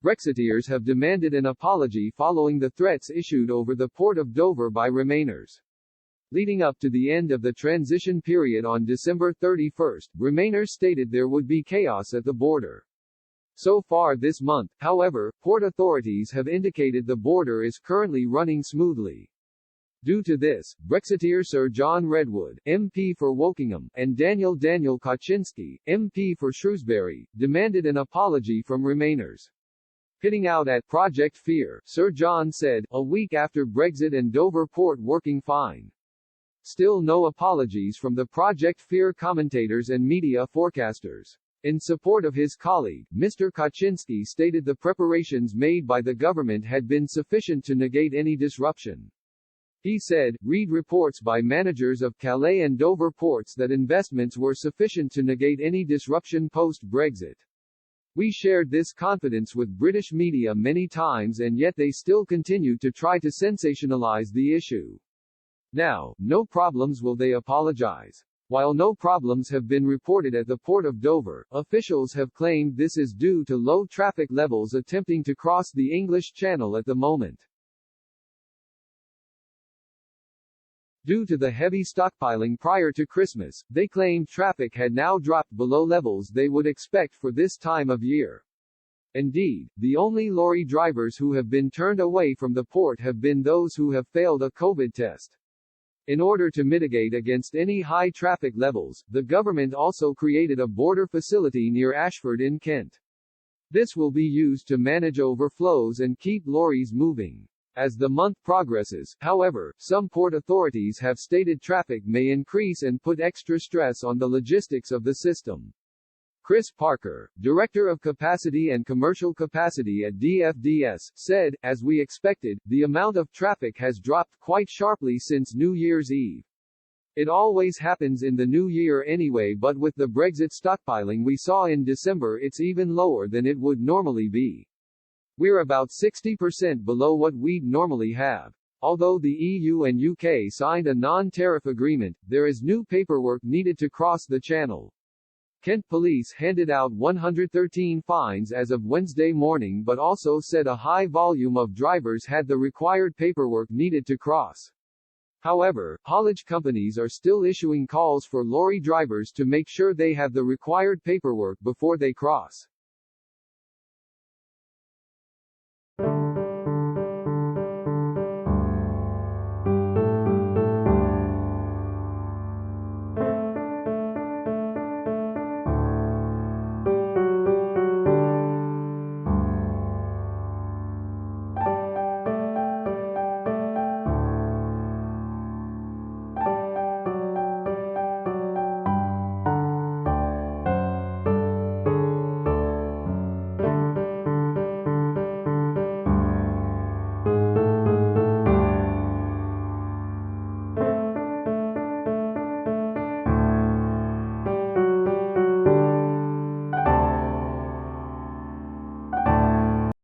Brexiteers have demanded an apology following the threats issued over the port of Dover by Remainers. Leading up to the end of the transition period on December 31, Remainers stated there would be chaos at the border. So far this month, however, port authorities have indicated the border is currently running smoothly. Due to this, Brexiteer Sir John Redwood, MP for Wokingham, and Daniel Kaczynski, MP for Shrewsbury, demanded an apology from Remainers. Hitting out at Project Fear, Sir John said, a week after Brexit and Dover port working fine. Still no apologies from the Project Fear commentators and media forecasters. In support of his colleague, Mr. Kaczynski stated the preparations made by the government had been sufficient to negate any disruption. He said, read reports by managers of Calais and Dover ports that investments were sufficient to negate any disruption post-Brexit. We shared this confidence with British media many times and yet they still continue to try to sensationalize the issue. Now, no problems will they apologize. While no problems have been reported at the port of Dover, officials have claimed this is due to low traffic levels attempting to cross the English Channel at the moment. Due to the heavy stockpiling prior to Christmas, they claimed traffic had now dropped below levels they would expect for this time of year. Indeed, the only lorry drivers who have been turned away from the port have been those who have failed a COVID test. In order to mitigate against any high traffic levels, the government also created a border facility near Ashford in Kent. This will be used to manage overflows and keep lorries moving. As the month progresses, however, some port authorities have stated traffic may increase and put extra stress on the logistics of the system. Chris Parker, Director of Capacity and Commercial Capacity at DFDS, said, as we expected, the amount of traffic has dropped quite sharply since New Year's Eve. It always happens in the new year anyway, but with the Brexit stockpiling we saw in December it's even lower than it would normally be. We're about 60% below what we'd normally have. Although the EU and UK signed a non-tariff agreement, there is new paperwork needed to cross the channel. Kent Police handed out 113 fines as of Wednesday morning but also said a high volume of drivers had the required paperwork needed to cross. However, haulage companies are still issuing calls for lorry drivers to make sure they have the required paperwork before they cross.